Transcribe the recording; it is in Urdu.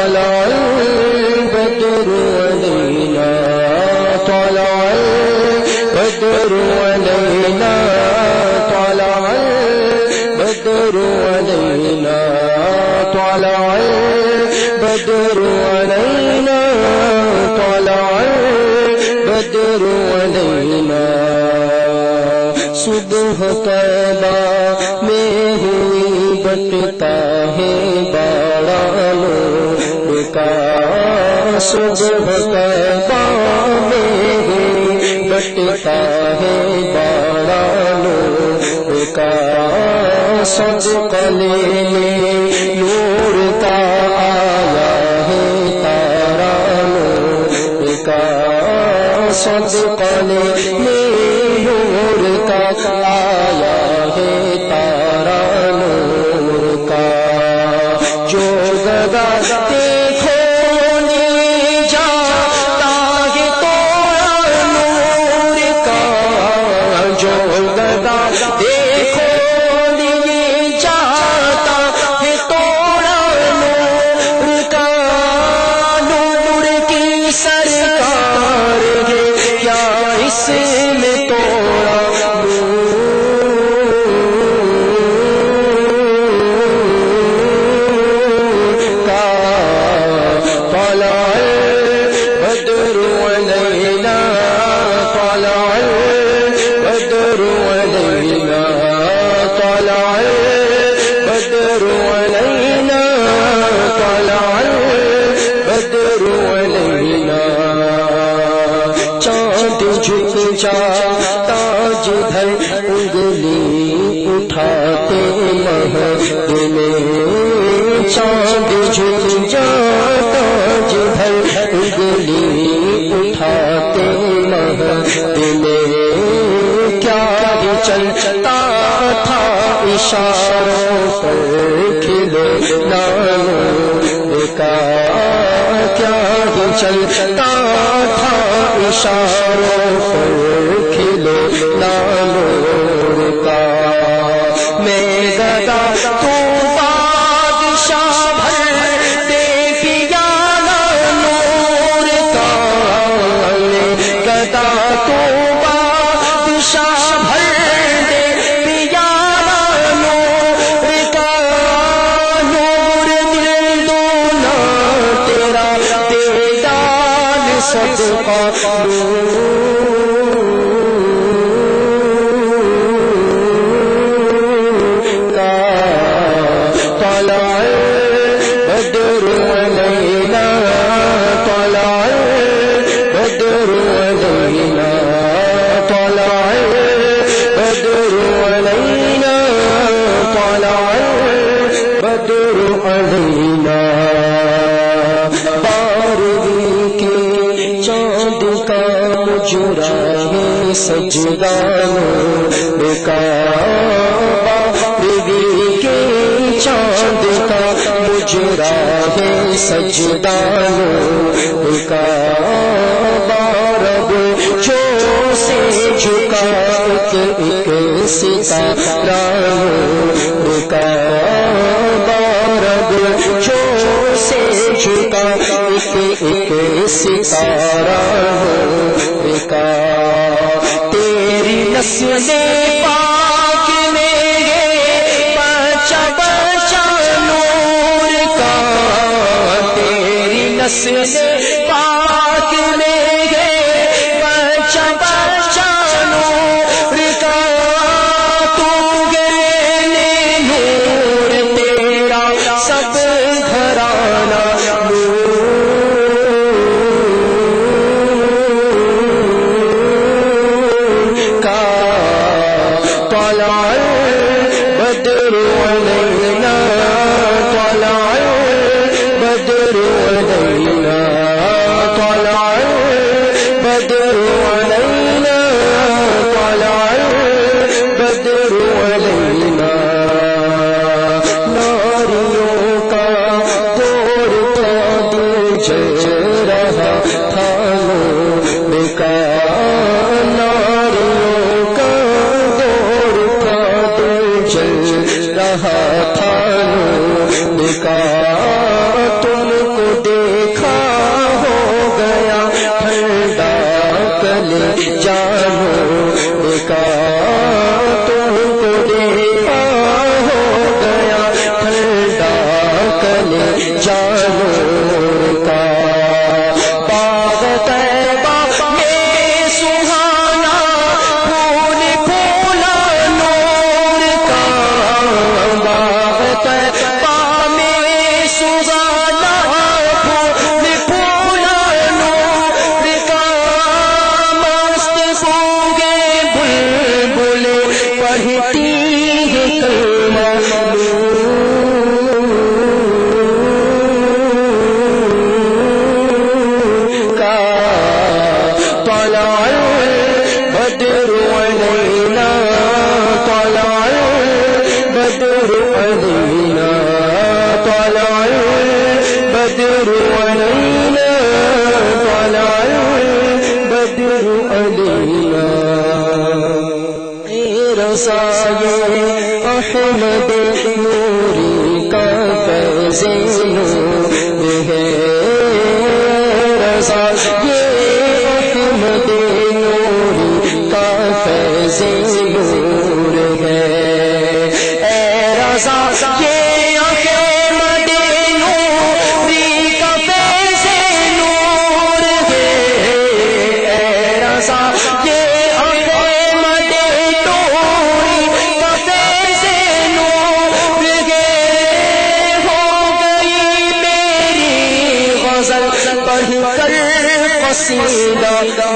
طلع البدر علينا طلع البدر علينا طلع البدر علينا طلع البدر علينا طلع البدر علينا صبح طیبہ میں ہوئی بٹتا ہے بڑا نور کا صبح طیبہ میں ہوئی بٹتا ہے بڑا نور کا صدق لینے نور کا آیا ہے تارا نور کا صدق لینے نور کا آیا ہے تارا نور کا جو گدا دیکھو نہیں جاتا ہے توڑا نور کا جو گدا دیکھو نہیں جاتا ہے توڑا نور کا نور کی سرکار ہے کیا اس میں توڑا جاتا جدھر انگلی اٹھاتے مہد میں چاند جھک جاتا جدھر انگلی اٹھاتے مہد میں کیا ہی چلتا تھا اشاروں پر کھلنا نور کا کیا ہی چلتا تھا اشاروں پر کھلنا نور کا میں گدا تو بادشاہ بھر دے پیالہ نور کا میں گدا تو بادشاہ بھر دے پیالہ نور کا نور دل دونا تیرا دیدار صدقہ سجدہ نور کا بارگی کے چاند کا مجرا ہے سجدہ نور کا بارب جو سے جھکا ایک ستارہ نور کا بارب جو سے جھکا ایک ستارہ نور کا نسل پاک میں بچا بچا نور کا تیری نسل پاک میں بچا بچا نور کا تو گرے نور تیرا سب گھرانہ رہا تھا نور کا تم کو جانور کا تم کو دیکھا ہو گیا ٹھنڈا کلے جانور کا باغ طیبہ میں سہانا پھول پھولا نور کا باغ طیبہ میں سہانا پھول پھولا نور کا مست سونگے بلبل پڑھتی ہے کلمہ احمد نوری کا فیض نور ہے رضا یہ احمد نوری کا فیض نور ہے اے رضا یہ احمد نوری کا فیض نور ہے اے رضا یہ پڑھ کر قصیدہ